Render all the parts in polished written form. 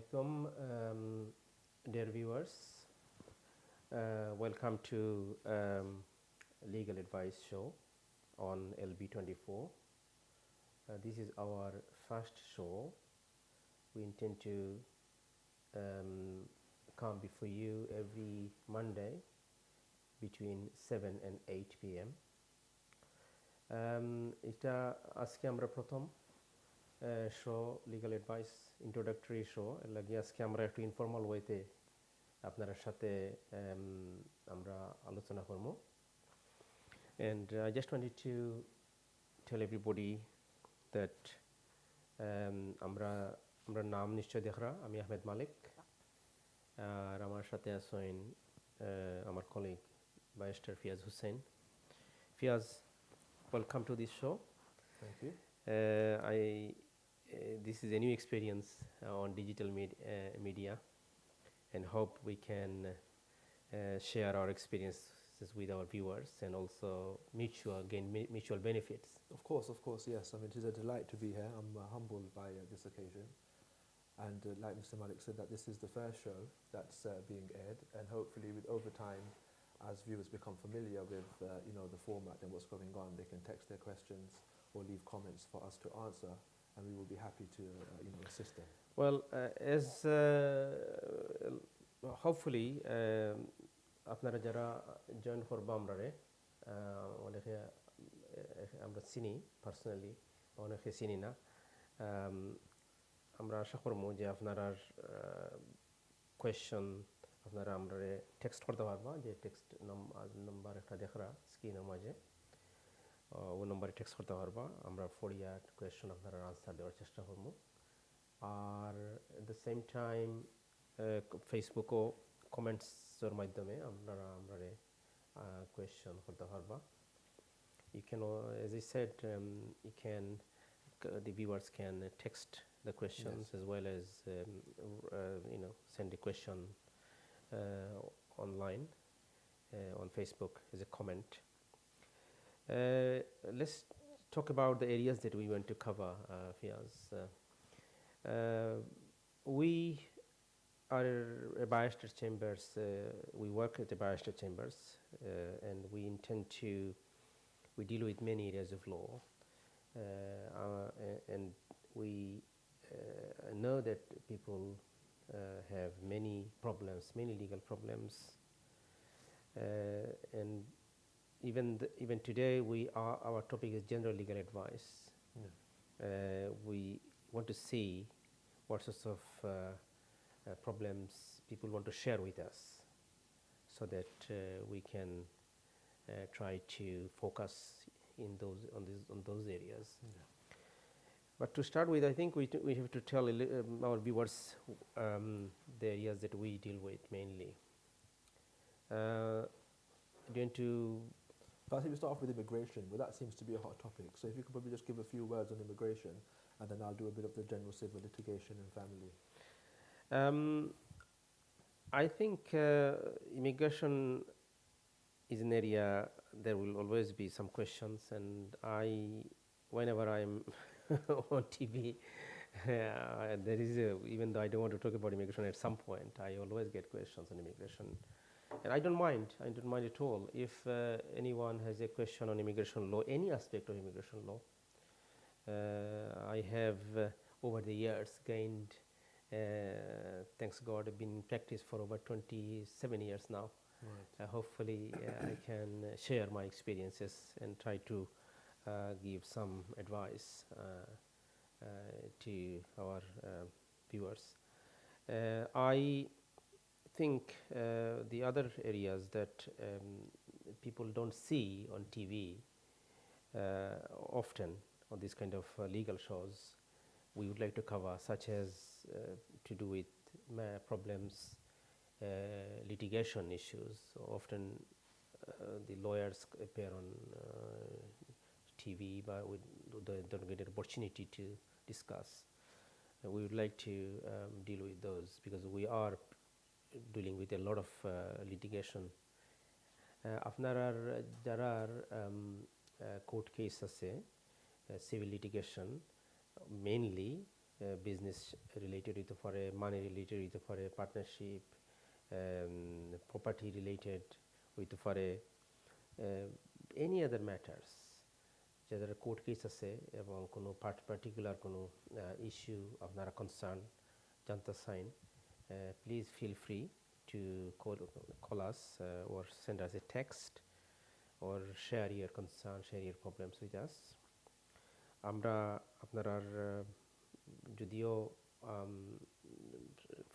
alaikum, dear viewers. Welcome to Legal Advice Show on LB24. This is our first show. We intend to come before you every Monday between 7 and 8 p.m. এটা আজকে আমরা প্রথম show legal advice introductory show এর লাগে আজকে আমরা একটু informal ওয়েতে আপনার সাথে আমরা আলোচনা করব and I just wanted to tell everybody that আমরা নাম নিশ্চয় দেখরা আমি আহমেদ মালিক আর আমার সাথে আছেন আমার colleague Barrister Fiaz Hussain. Fiaz, welcome to this show. Thank you. This is a new experience on digital media, and hope we can share our experiences with our viewers and also gain mutual benefits. Of course, yes. I mean, it is a delight to be here. I'm humbled by this occasion. And like Mr. Malik said, that this is the first show that's being aired, and hopefully over time, as viewers become familiar with the format and what's going on, they can text their questions or leave comments for us to answer, and we will be happy to assist them. Well, as hopefully আপনারা যারা join করবা আমরারে অনেকে আমরা চিনি personally অনেকে চিনি না আমরা আশা করবো যে আপনারা কোয়েশ্চন আপনারা আমরারে টেক্সট করতে পারবা যে টেক্সট নাম্বার একটা দেখরা স্ক্রিনের মাঝে ও নম্বরে টেক্সট করতে পারবা আমরা ফরিয়া কোয়েশ্চন আপনারা আনসার দেওয়ার চেষ্টা করবো আর এট দ্য সেম টাইম ফেসবুকও কমেন্টসের মাধ্যমে আপনারা আমরারে কোয়েশ্চন করতে পারবা you can as I said you can the viewers can text the questions as well as send a question online on Facebook as a comment. Let's talk about the areas that we want to cover, Fiaz. We are a barrister chambers, we work at the barrister chambers and we intend to, we deal with many areas of law and we know that people have many problems, many legal problems and even today our topic is general legal advice. We want to see what sorts of problems people want to share with us so that we can try to focus on those areas. But to start with, I think we have to tell our viewers the areas that we deal with mainly. I think we start off with immigration, but that seems to be a hot topic. So if you could probably just give a few words on immigration, and then I'll do a bit of the general civil litigation and family. I think immigration is an area there will always be some questions, and whenever I'm on TV, there is even though I don't want to talk about immigration at some point, I always get questions on immigration. And I don't mind at all. If anyone has a question on immigration law, any aspect of immigration law, I have over the years gained, thanks God, I've been in practice for over 27 years now. Right. Hopefully I can share my experiences and try to give some advice to our viewers. I think the other areas that people don't see on TV often on these kind of legal shows we would like to cover, such as to do with problems, litigation issues. Often the lawyers appear on TV but they don't get an opportunity to discuss. We would like to deal with those because we are dealing with a lot of litigation. আপনারা যারা court case আছে civil litigation mainly business related হইতে পারে, money related হইতে পারে, partnership, property related হইতে পারে, any other matters, যাদের কোর্ট কেস আছে এবং কোনো পার্টিকুলার কোনো ইস্যু আপনারা কনসার্ন জানতে চান, please feel free to call us or send us a text or share your concern, share your problems with us. আমরা আপনার যদিও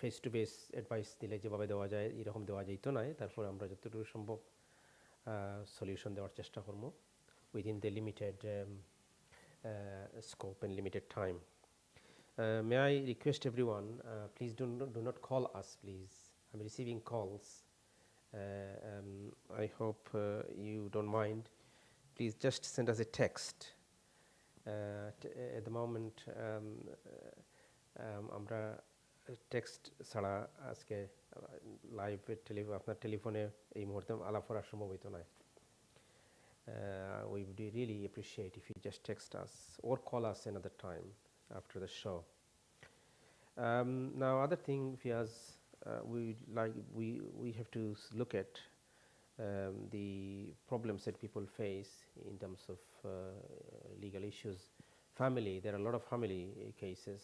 ফেস টু ফেস অ্যাডভাইস দিলে যেভাবে দেওয়া যায় এরকম দেওয়া যেত না, তারপর আমরা যতটুকু সম্ভব সলিউশন দেওয়ার চেষ্টা করব within the limited scope and limited time. May I request everyone, please do not call us, please. I'm receiving calls. I hope you don't mind. Please just send us a text. At the moment, আমরা text ছাড়া আজকে live আপনার টেলিফোনে এই মুহূর্তে আলাপ করার সম্ভব হইতো না। We would really appreciate if you just text us or call us another time after the show. Now, other thing, Fiaz, we have to look at the problems that people face in terms of legal issues. Family, there are a lot of family cases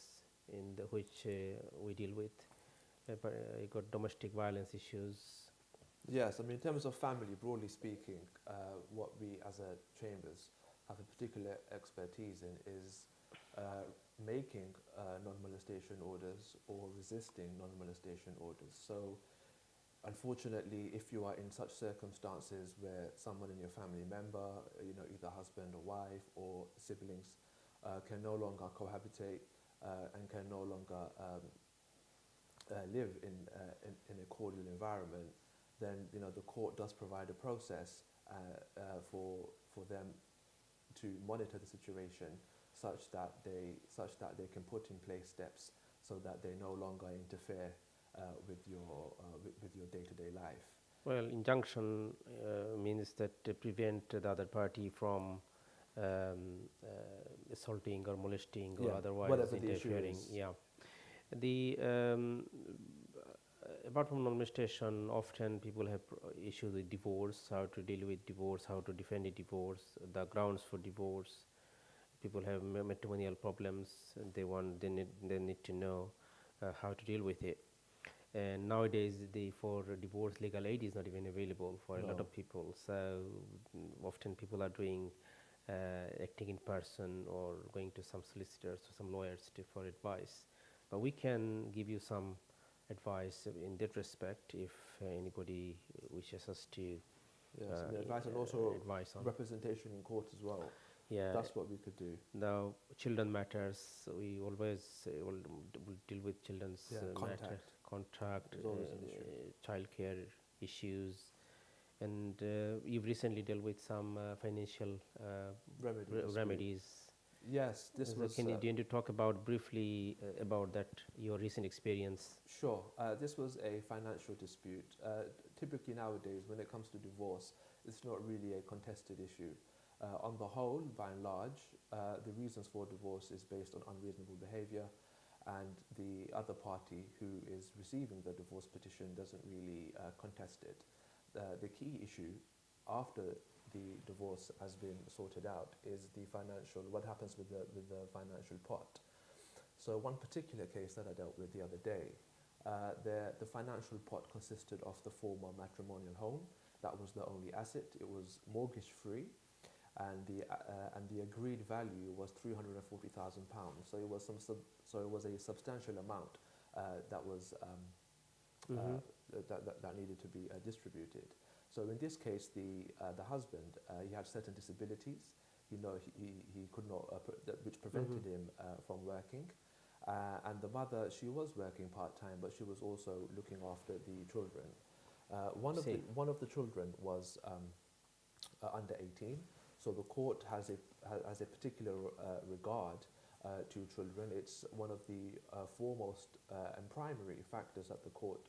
in which we deal with. You got domestic violence issues. Yes, I mean, in terms of family, broadly speaking, what we as a chambers have a particular expertise in is making non-molestation orders or resisting non-molestation orders. So, unfortunately, if you are in such circumstances where someone in your family member, either husband or wife or siblings, can no longer cohabitate and can no longer live in a cordial environment, then the court does provide a process for them to monitor the situation such that they can put in place steps so that they no longer interfere with your day-to-day life. Well, injunction means that to prevent the other party from assaulting or molesting or otherwise whatever interfering. The issue is. Yeah. The apart from non-molestation, often people have issues with divorce, how to deal with divorce, how to defend a divorce, the grounds for divorce. People have matrimonial problems, and they need to know how to deal with it. And nowadays, for divorce, legal aid is not even available for a lot of people. So often people are doing acting in person or going to some solicitors or some lawyers for advice. But we can give you some advice in that respect if anybody wishes us to. Yes, the advice and also advice on representation in court as well. Yeah, that's what we could do. Now, children matters. We always will deal with children's contract, childcare issues, and you've recently dealt with some financial remedies. Yes, this was. Do you want to talk about briefly about that, your recent experience? Sure. This was a financial dispute. Typically nowadays, when it comes to divorce, it's not really a contested issue. On the whole, by and large, the reasons for divorce is based on unreasonable behavior, and the other party who is receiving the divorce petition doesn't really contest it. The key issue after the divorce has been sorted out is what happens with the financial pot. So one particular case that I dealt with the other day, the financial pot consisted of the former matrimonial home. That was the only asset. It was mortgage free, and the agreed value was £340,000. So it was a substantial amount that was that needed to be distributed. So in this case, the husband, he had certain disabilities. He could not, which prevented him from working. And the mother, she was working part-time, but she was also looking after the children. One of the children was under 18, so the court has a particular regard to children. It's one of the foremost and primary factors that the court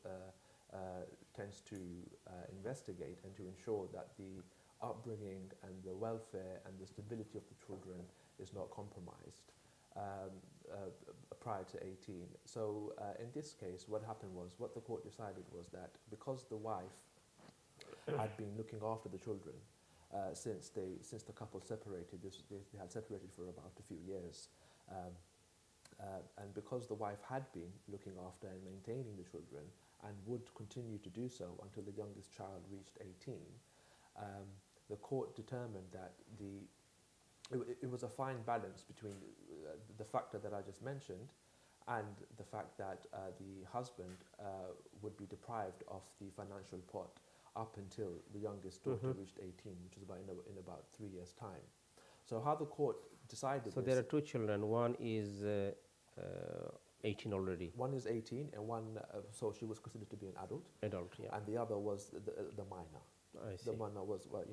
tends to investigate and to ensure that the upbringing and the welfare and the stability of the children is not compromised. um, prior to 18. So in this case, what happened was, what the court decided was that because the wife had been looking after the children since the couple separated, they had separated for about a few years, and because the wife had been looking after and maintaining the children and would continue to do so until the youngest child reached 18, the court determined that it was a fine balance between the factor that I just mentioned and the fact that the husband would be deprived of the financial pot up until the youngest daughter reached 18, which is in about 3 years' time. So how the court decided So this, there are two children. One is 18 already. one is 18 and one, so she was considered to be an adult, Adult, yeah. and the other was the minor. I see. The minor was, well,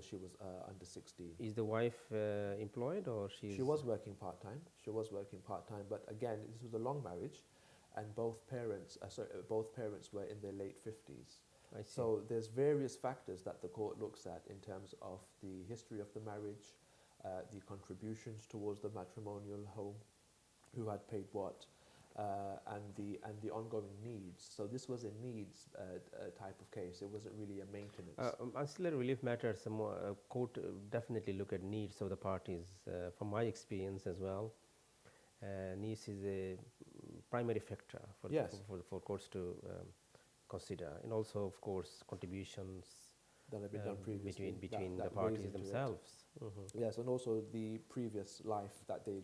she was under 16. Is the wife employed or she's? She was working part-time. But again, this was a long marriage, and both parents were in their late 50s. I see. So there's various factors that the court looks at in terms of the history of the marriage, the contributions towards the matrimonial home, who had paid what, and the ongoing needs. So this was a needs type of case. It wasn't really a maintenance. Ancillary relief matters. Court definitely look at needs of the parties. From my experience as well, needs is a primary factor for Yes. for courts to consider, and also of course contributions That had been done previously. between that the parties weighs into it. themselves. Yes, and also the previous life that they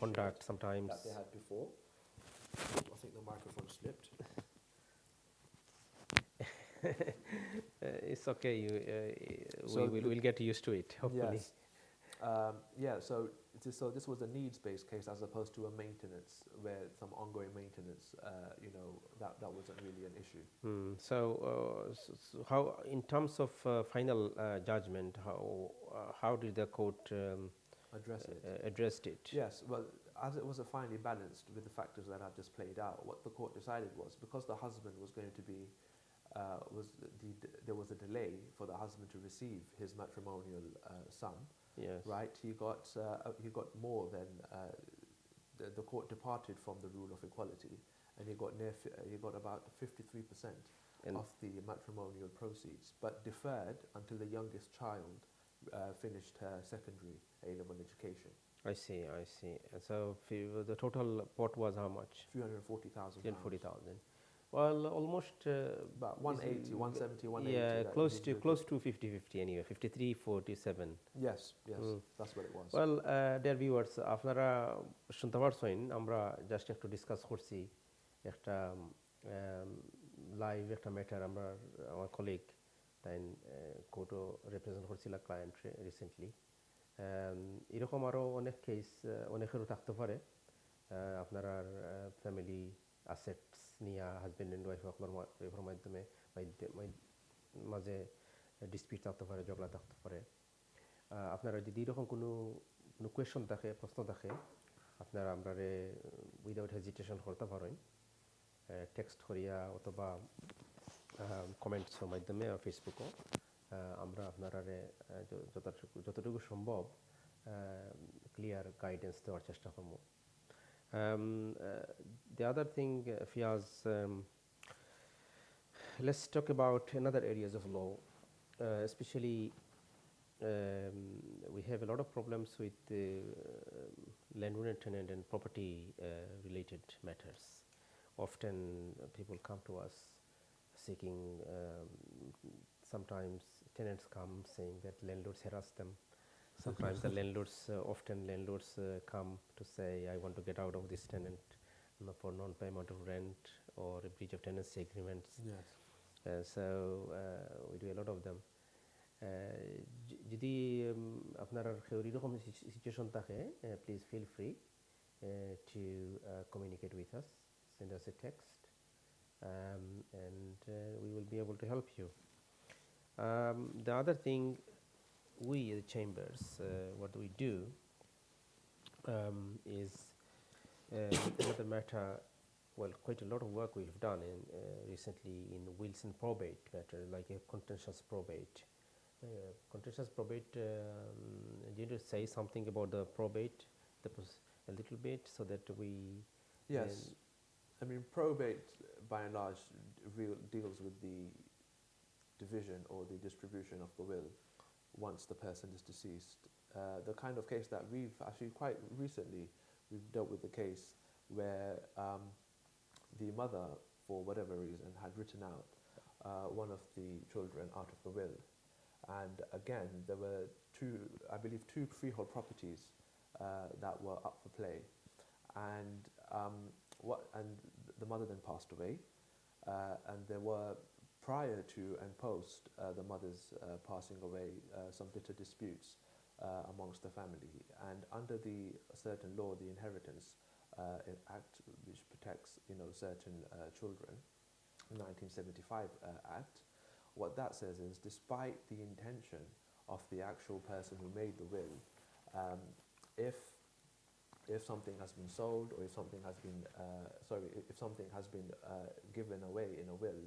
Conduct shared, sometimes. that they had before. I think the microphone slipped. It's okay. So we'll get used to it. Hopefully. Yes. So this was a needs-based case as opposed to a maintenance, where some ongoing maintenance, that wasn't really an issue. So how, in terms of final judgment, how did the court addressed it? Yes, well, as it was finely balanced with the factors that I've just played out, what the court decided was, because the husband was going to be, there was a delay for the husband to receive his matrimonial sum. Yes. Right, he got more than the court departed from the rule of equality, and he got about 53% of the matrimonial proceeds, but deferred until the youngest child finished her secondary A-level education. I see. And so the total pot was how much? 340,000. 340,000. Well, almost about 180, 170, 180. Yeah, close to 50-50 anyway. 53-47. Yes, that's what it was. Well, dear viewers, আপনারা শুনতে পারছেন, আমরা just একটু discuss করছি একটা live একটা matter. আমার colleague তাই কোর্টও রিপ্রেজেন্ট করছিল ক্লায়েন্ট রিসেন্টলি। এরকম আরও অনেক কেস অনেকেরও থাকতে পারে। আপনারা ফ্যামিলি অ্যাসেটস নিয়ে হাজব্যান্ড অ্যান্ড ওয়াইফ আপনার মাধ্যমে মাঝে ডিসপিউট থাকতে পারে, ঝগড়া থাকতে পারে। আপনারা যদি এরকম কোনো কোয়েশন থাকে, প্রশ্ন থাকে, আপনারা আমরা উইদাউট হেজিটেশন করতে পারেন, টেক্সট করিয়া অথবা কমেন্টসের মাধ্যমে ফেসবুকও আমরা আপনারা যতটুকু সম্ভব ক্লিয়ার গাইডেন্স দেওয়ার চেষ্টা করব। The other thing, Fiaz, let's talk about another areas of law, especially we have a lot of problems with landowner tenant and property related matters. Often people come to us seeking, sometimes tenants come saying that landlords harass them. Sometimes the landlords, often landlords come to say, I want to get out of this tenant for non-payment of rent or a breach of tenancy agreements. Yes. So we do a lot of them. যদি আপনার এরকম situation থাকে, please feel free to communicate with us, send us a text, and we will be able to help you. The other thing, we the chambers, what we do is another matter. Well, quite a lot of work we've done recently in wills and probate matter, like a contentious probate. Contentious probate, did you say something about the probate, a little bit so that we Yes. I mean, probate, by and large, deals with the division or the distribution of the will once the person is deceased. The kind of case that we've actually quite recently, we've dealt with the case where the mother, for whatever reason, had written out one of the children out of the will. And again, there were I believe two freehold properties that were up for play. And the mother then passed away, and there were, prior to and post the mother's passing away, some bitter disputes amongst the family. And under the certain law, the Inheritance Act, which protects certain children, 1975 Act, what that says is, despite the intention of the actual person who made the will, if something has been sold, or if something has been if something has been given away in a will,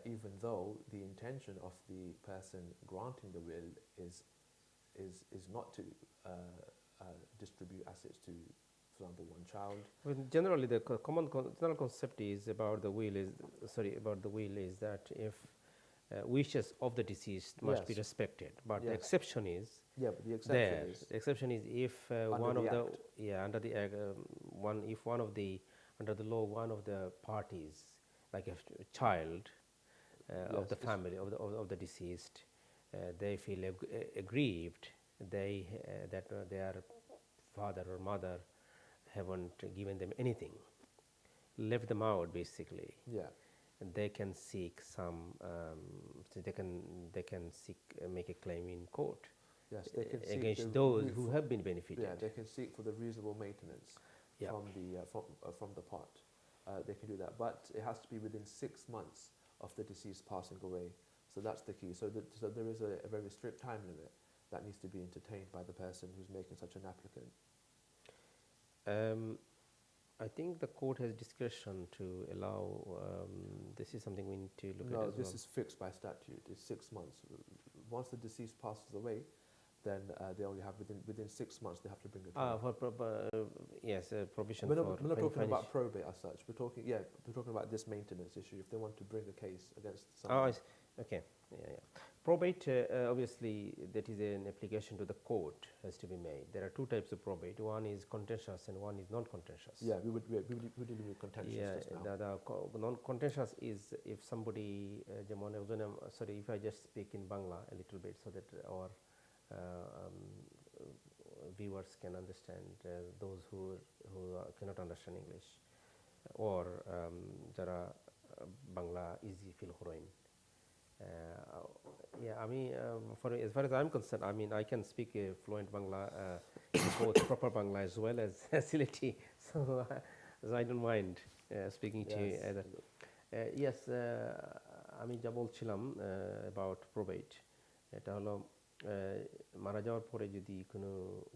even though the intention of the person granting the will is not to distribute assets to, for example, one child. Well, generally, the general concept is about the will is that if wishes of the deceased must be respected, but the exception is but the exception is if one of the under the under the law, one of the parties, like a child of the family of the deceased, they feel aggrieved, that their father or mother haven't given them anything, left them out basically. And they can seek some. So they can seek make a claim in court. Yes, they can against those who have been benefited. Yeah, they can seek for the reasonable maintenance from the pot. They can do that, but it has to be within 6 months of the deceased passing away. So that's the key. So there is a very strict time limit that needs to be entertained by the person who's making such an applicant. I think the court has discretion to allow. This is something we need to look at. No, this is fixed by statute. It's 6 months. Once the deceased passes away, then they only have within 6 months they have to bring a claim. Provision. We're not talking about probate as such. We're talking about this maintenance issue. If they want to bring a case against someone. Okay. Probate, obviously, that is an application to the court has to be made. There are two types of probate. One is contentious and one is non-contentious. Yeah, we dealing with contentious just now. The non-contentious is if somebody, if I just speak in Bangla a little bit so that our viewers can understand, those who cannot understand English, or jara Bangla easy feel horoin. As far as I'm concerned, I can speak fluent Bangla, both proper Bangla as well as Sylheti, so I don't mind speaking to you either. আমি যা বলছিলাম about probate, এটা হলো মারা যাওয়ার পরে যদি কোনো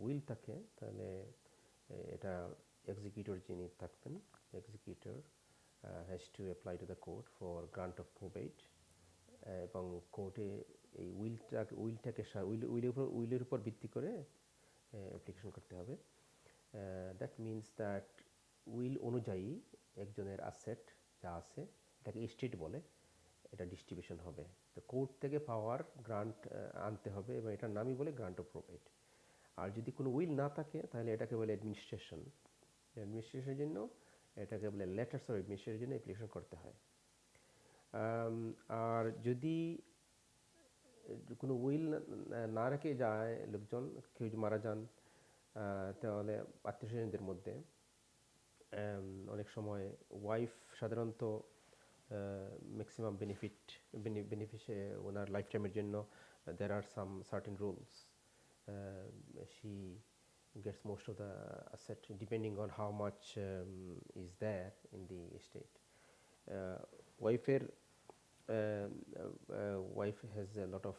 উইল থাকে তাহলে এটা এক্সিকিউটর যিনি থাকবেন, executor has to apply to the court for grant of probate. এবং কোর্টে এই উইলের উপর ভিত্তি করে অ্যাপ্লিকেশন করতে হবে। দ্যাট মিনস দ্যাট উইল অনুযায়ী একজনের অ্যাসেট যা আছে এটাকে এস্টেট বলে, এটা ডিস্ট্রিবিউশন হবে। তো কোর্ট থেকে পাওয়ার গ্রান্ট আনতে হবে এবং এটার নামই বলে গ্রান্ট অফ প্রোভাইড। আর যদি কোনো উইল না থাকে তাহলে এটাকে বলে অ্যাডমিনিস্ট্রেশন। অ্যাডমিনিস্ট্রেশনের জন্য এটাকে বলে লেটার্স অফ অ্যাডমিনিস্ট্রেশনের জন্য অ্যাপ্লিকেশন করতে হয়। আর যদি কোনো উইল না রেখে যায় লোকজন, কেউ যদি মারা যান, তাহলে আত্মীয়স্বজনদের মধ্যে অনেক সময় ওয়াইফ সাধারণত ম্যাক্সিমাম বেনিফিশে ওনার লাইফ টাইমের জন্য there are some certain rules. She gets most of the asset depending on how much is there in the estate. Wife has a lot of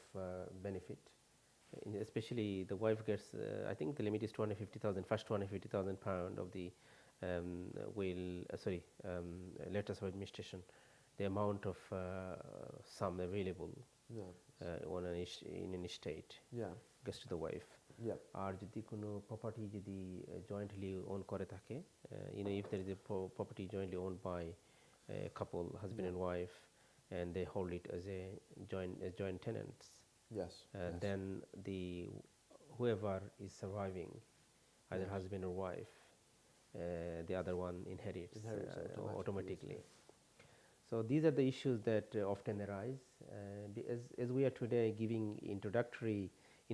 benefit, especially the wife gets, I think the limit is 250,000, first 250,000 pound of the letters of administration, the amount of sum available in an estate goes to the wife. Yeah. আর যদি কোনো property যদি jointly on করে থাকে, if there is a property jointly owned by a couple, husband and wife, and they hold it as a joint tenants, Yes. Yes. then whoever is surviving, either Yes. husband or wife, the other one inherits automatically. So these are the issues that often arise. As we are today giving introductory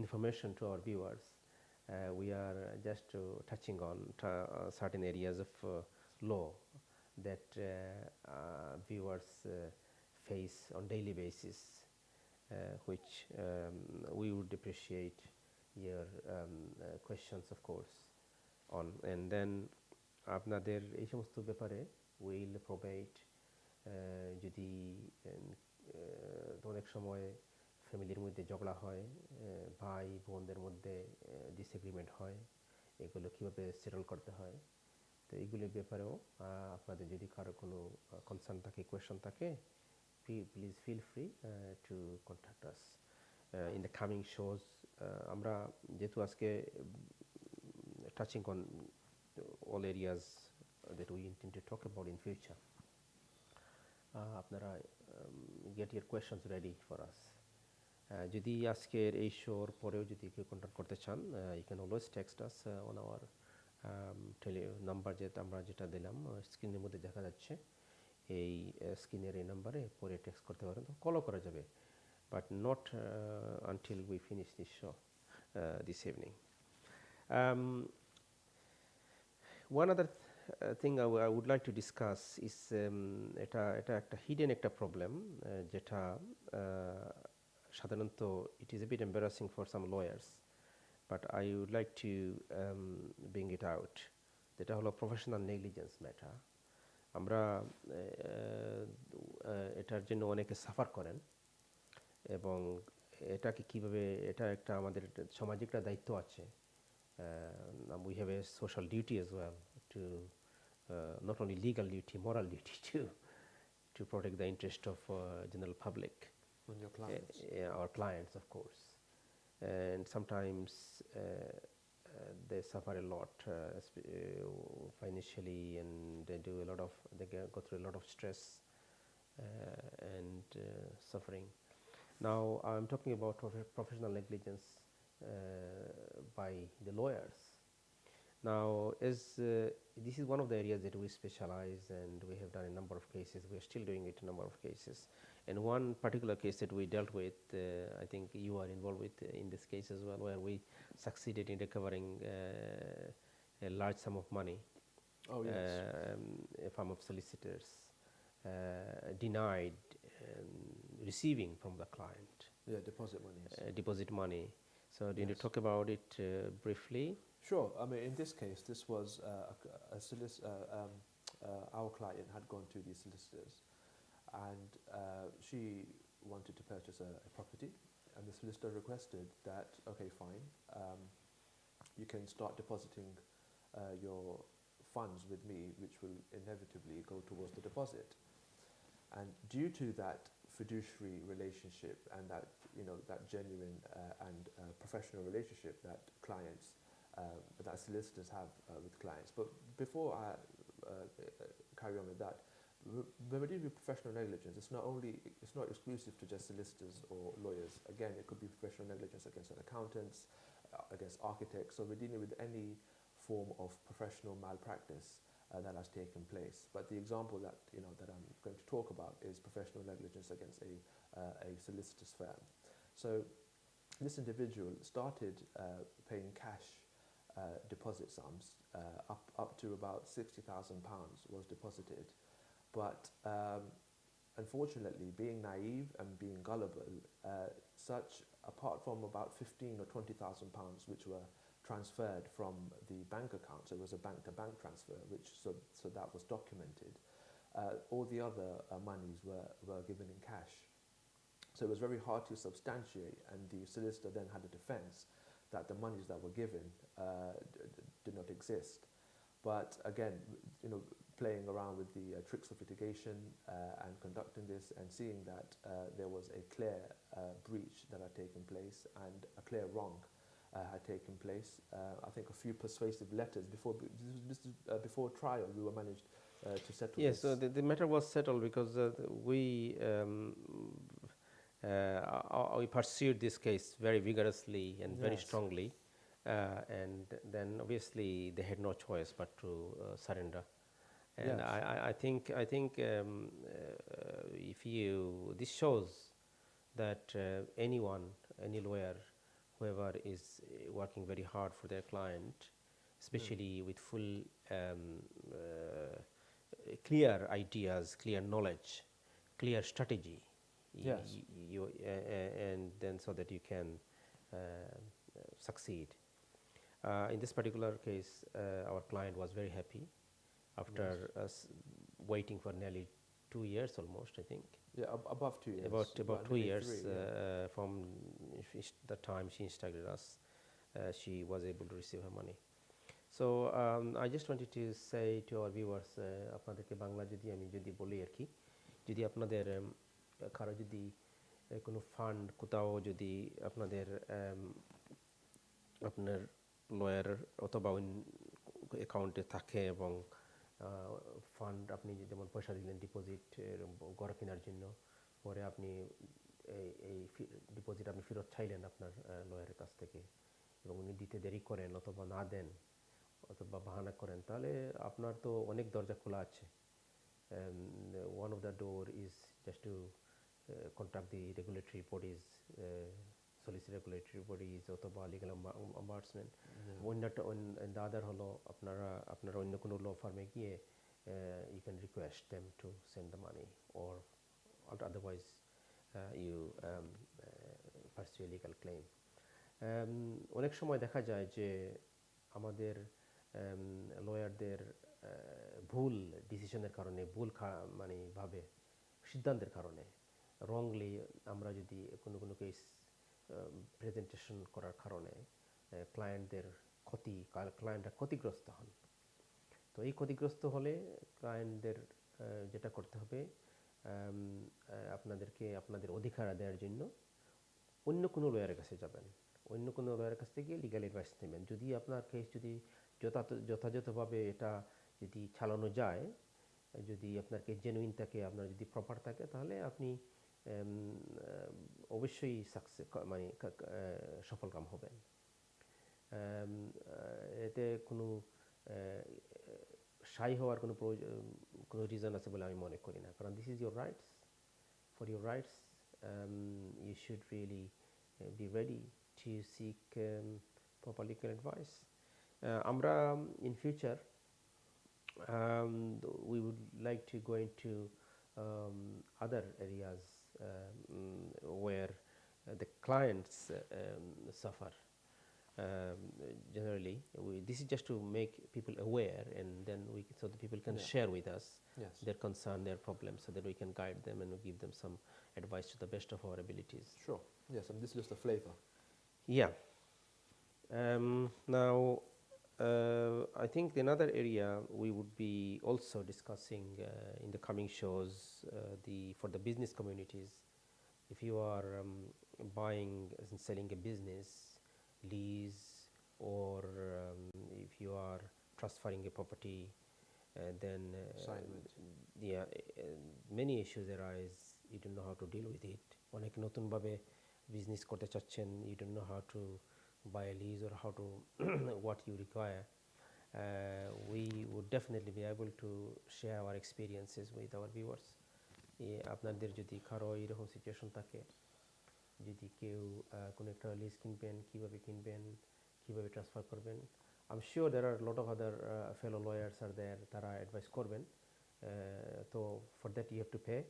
information to our viewers, we are just touching on certain areas of law that viewers face on daily basis, which we would appreciate your questions, of course, on. And then আপনাদের এই সমস্ত ব্যাপারে will provide যদি অনেক সময় ফ্যামিলির মধ্যে ঝগড়া হয়, ভাই বোনদের মধ্যে ডিসএগ্রিমেন্ট হয়, এগুলো কীভাবে সেটেল করতে হয়, তো এইগুলোর ব্যাপারেও আপনাদের যদি কারো কোনো কনসার্ন থাকে, কোয়েশ্চন থাকে, please feel free to contact us in the coming shows. আমরা যেহেতু আজকে touching on all areas that we intend to talk about in future, আপনারা get your questions ready for us. যদি আজকের এই শোর পরেও যদি কেউ কন্ট্যাক্ট করতে চান, you can always text us on our number, আমরা যেটা দিলাম স্ক্রিনের মধ্যে দেখা যাচ্ছে, এই স্ক্রিনের এই নাম্বারে পরে টেক্সট করতে পারেন, তো কলও করা যাবে, but not until we finish this show this evening. One other thing I would like to discuss is এটা একটা হিডেন একটা প্রবলেম, যেটা সাধারণত it is a bit embarrassing for some lawyers, but I would like to bring it out. যেটা হলো professional negligence matter. আমরা এটার জন্য অনেকে সাফার করেন, এবং এটাকে কীভাবে, এটা একটা আমাদের সামাজিক একটা দায়িত্ব আছে। We have a social duty as well to not only legal duty, moral duty to protect the interest of general public And your clients. our clients, of course. And sometimes they suffer a lot financially, and they go through a lot of stress and suffering. Now I'm talking about professional negligence by the lawyers. Now, as this is one of the areas that we specialize, and we have done a number of cases. We are still doing it, a number of cases. And one particular case that we dealt with, I think you are involved with in this case as well, where we succeeded in recovering a large sum of money. Oh, yes. A firm of solicitors denied receiving from the client. Yeah, deposit monies. Deposit money. So, do you Yes. talk about it briefly? Sure. I mean, in this case, this was our client had gone to the solicitors, and she wanted to purchase a property, and the solicitor requested that, okay, fine, you can start depositing your funds with me, which will inevitably go towards the deposit. And due to that fiduciary relationship and that, that genuine and professional relationship that clients, that solicitors have with clients. But before I carry on with that, when we deal with professional negligence, it's not exclusive to just solicitors or lawyers. Again, it could be professional negligence against accountants, against architects. So we're dealing with any form of professional malpractice that has taken place. But the example that that I'm going to talk about is professional negligence against a solicitor's firm. So this individual started paying cash deposit sums up to about £60,000 was deposited, but unfortunately, being naive and being gullible, apart from about £15,000 or £20,000 which were transferred from the bank account, so it was a bank-to-bank transfer, so that was documented. All the other monies were given in cash. So it was very hard to substantiate, and the solicitor then had a defence that the monies that were given did not exist. But again, playing around with the tricks of litigation and conducting this and seeing that there was a clear breach that had taken place and a clear wrong, had taken place. I think a few persuasive letters before trial we were managed to settle Yes, this. so the matter was settled because we pursued this case very vigorously and very Yes. strongly, and then obviously they had no choice but to surrender. And Yes. I think this shows that anyone, any lawyer, whoever is working very hard for their client, especially with full clear ideas, clear knowledge, clear strategy, Yes. and then so that you can succeed. In this particular case, our client was very happy after us waiting for nearly 2 years almost, I think. Yeah, above 2 years. About 2 nearly years 3, yeah. from the time she instructed us, she was able to receive her money. So I just wanted to say to our viewers, আপনাদেরকে বাংলা যদি বলি আর কি, যদি আপনাদের কারো যদি কোনো fund কোথাও যদি আপনাদের আপনার লয়ার অথবা অ্যাকাউন্টে থাকে এবং ফান্ড আপনি যেমন পয়সা দিলেন ডিপোজিট ঘর কেনার জন্য, পরে আপনি এই ডিপোজিট আপনি ফেরত চাইলেন আপনার লয়ারের কাছ থেকে এবং উনি দিতে দেরি করেন অথবা না দেন অথবা বাহানা করেন, তাহলে আপনার তো অনেক দরজা খোলা আছে। One of the door is just to contact the regulatory bodies, solicit regulatory bodies অথবা legal ombudsman. The other হলো আপনারা অন্য কোনো law firm এ গিয়ে you can request them to send the money, or otherwise you pursue a legal claim. অনেক সময় দেখা যায় যে আমাদের লয়ারদের ভুল ডিসিশনের কারণে, ভুল মানে ভাবে সিদ্ধান্তের কারণে রংলি আমরা যদি কোনো কেস প্রেজেন্টেশন করার কারণে ক্লায়েন্টরা ক্ষতিগ্রস্ত হন। তো এই ক্ষতিগ্রস্ত হলে ক্লায়েন্টদের যেটা করতে হবে, আপনাদেরকে আপনাদের অধিকার আদায়ের জন্য অন্য কোনো লয়ারের কাছে যাবেন, অন্য কোনো লয়ারের কাছ থেকে লিগ্যাল অ্যাডভাইস নেবেন। যদি আপনার কেস যদি যথাযথভাবে এটা যদি চালানো যায়, যদি আপনার কেস জেনুইন থাকে, আপনার যদি প্রপার থাকে, তাহলে আপনি অবশ্যই মানে সফলকাম হবেন। এতে কোনো শাই হওয়ার কোনো রিজন আছে বলে আমি মনে করি না, কারণ this is your rights. For your rights you should really be ready to seek proper legal advice. Amra in future we would like to go into other areas where the clients suffer. Generally, this is just to make people aware, and then so that people can share with us their concern, their problems, so that we can guide them and give them some advice to the best of our abilities. Sure. Yes, and this is just a flavor. Yeah. Now, I think another area we would be also discussing in the coming shows, for the business communities, if you are buying and selling a business, lease, or if you are transferring a property, then many issues arise. You don't know how to deal with it. অনেক নতুন ভাবে business করতে চাচ্ছেন, you don't know how to buy a lease or how to what you require. We would definitely be able to share our experiences with our viewers. আপনাদের যদি কারো এরকম situation থাকে, যদি কেউ কোনো একটা লিজ কিনবেন, কীভাবে কিনবেন, কীভাবে ট্রান্সফার করবেন, I'm sure there are a lot of other fellow lawyers are there, তারা অ্যাডভাইস করবেন। So for that you have to pay,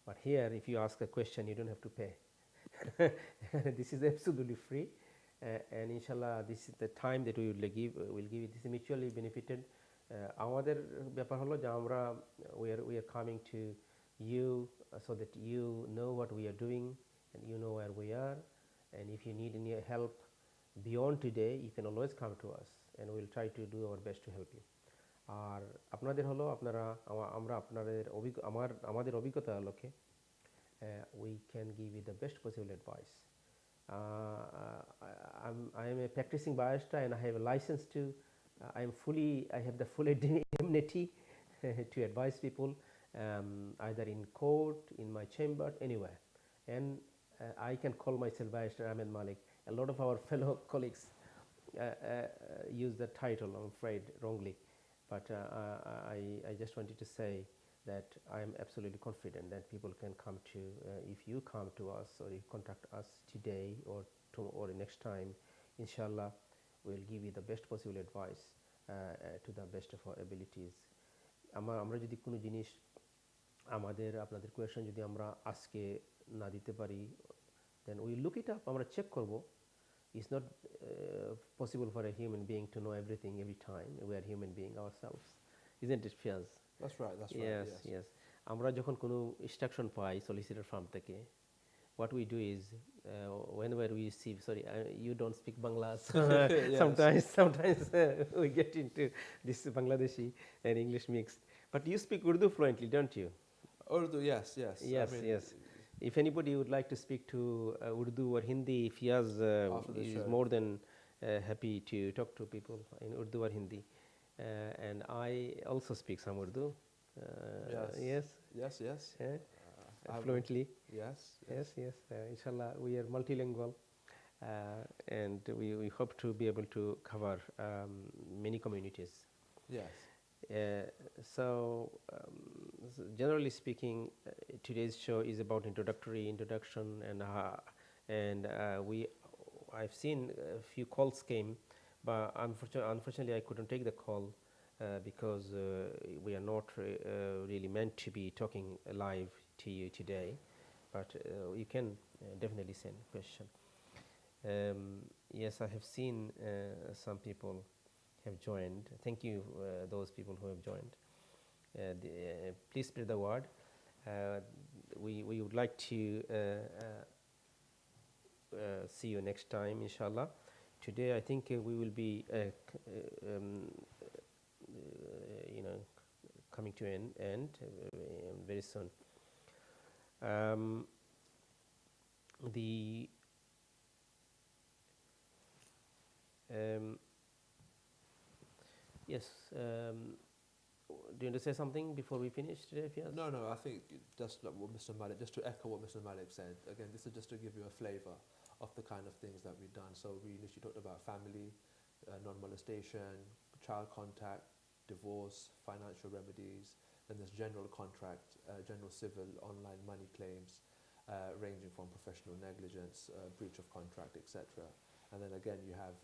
but here if you ask a question you don't have to pay. This is absolutely free, and inshallah this is the time that we will give it. This is mutually benefited. আমাদের ব্যাপার হলো যে আমরা we are coming to you so that you know what we are doing and you know where we are, and if you need any help beyond today you can always come to us and we will try to do our best to help you. আর আপনাদের হলো আমরা আপনাদের আমাদের অভিজ্ঞতা লোকে we can give you the best possible advice. I am a practicing barrister and I have a license to. I have the full indemnity to advise people, either in court, in my chamber, anywhere. And I can call myself Barrister Ahmed Malik. A lot of our fellow colleagues use the title, I'm afraid, wrongly. But I just wanted to say that I am absolutely confident that people can come to, if you come to us or you contact us today or next time, inshallah, we'll give you the best possible advice to the best of our abilities. আমরা যদি কোনো জিনিস আপনাদের question যদি আমরা আজকে না দিতে পারি, then we look it up, আমরা চেক করব. It's not possible for a human being to know everything every time. We are human being ourselves, isn't it, Fiaz? That's right. That's Yes, right. yes. আমরা যখন কোনো instruction পাই solicitor firm থেকে, what we do is whenever we receive, sorry, you don't speak Bangla, so Yes. sometimes we get into this Bangladeshi and English mixed. But you speak Urdu fluently, don't you? Urdu, yes. Yes, yes. If anybody would like to speak to Urdu or Hindi, Fiaz After the is show. more than happy to talk to people in Urdu or Hindi. And I also speak some Urdu. Yes. Yes. Fluently. Yes. Yes. Inshallah, we are multilingual, and we hope to be able to cover many communities. Yes. So generally speaking, today's show is about introduction, and I've seen a few calls came, but unfortunately I couldn't take the call because we are not really meant to be talking live to you today, but you can definitely send a question. Yes, I have seen some people have joined. Thank you, those people who have joined. Please spread the word. We would like to see you next time, inshallah. Today, I think we will be, coming to an end very soon. Yes. Do you want to say something before we finish today, Fiaz? No, I think just like what Mr. Malik, just to echo what Mr. Malik said, again, this is just to give you a flavour of the kind of things that we've done. So we initially talked about family, non-molestation, child contact, divorce, financial remedies, then there's general contract, general civil, online money claims, ranging from professional negligence, breach of contract, etc. And then again, you have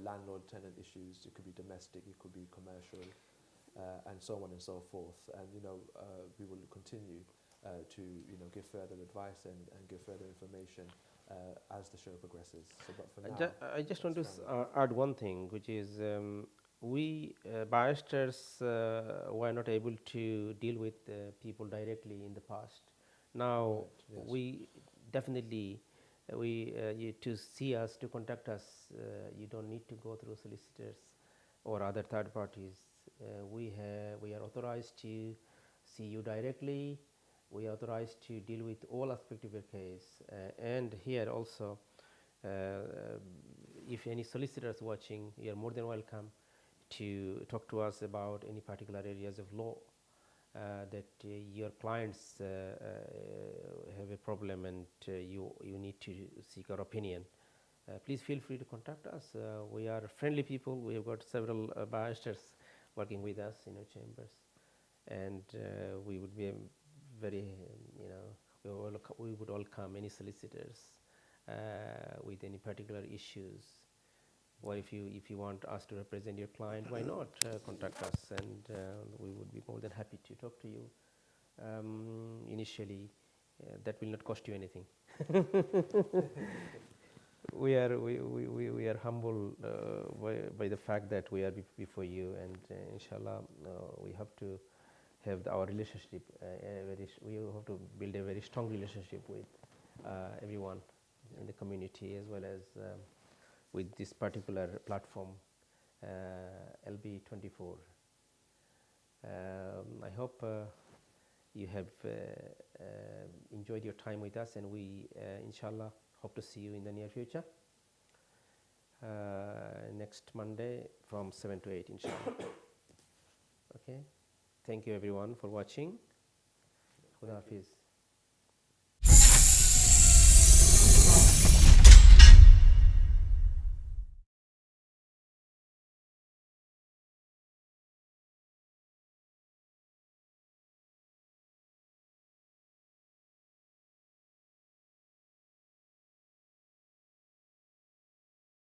landlord-tenant issues. It could be domestic, it could be commercial, and so on and so forth. And we will continue to give further advice and give further information as the show progresses. So, but for now, I just want to add one thing, which is we barristers were not able to deal with people directly in the past. Now Right, yes. we definitely you to see us, to contact us, you don't need to go through solicitors or other third parties. We are authorized to see you directly. We are authorized to deal with all aspects of your case. And here also, if any solicitors watching, you are more than welcome to talk to us about any particular areas of law that your clients have a problem and you need to seek our opinion. Please feel free to contact us. We are friendly people. We have got several barristers working with us in our chambers, and we would be very, we would welcome any solicitors with any particular issues. Or if you want us to represent your client, why not contact us, and we would be more than happy to talk to you. Initially, that will not cost you anything. We are humble by the fact that we are before you, and inshallah we have to have our relationship. We have to build a very strong relationship with everyone in the community, as well as with this particular platform, LB24. I hope you have enjoyed your time with us, and we inshallah hope to see you in the near future. Next Monday from 7 to 8, inshallah. Okay. Thank you everyone for watching. Khuda Hafiz.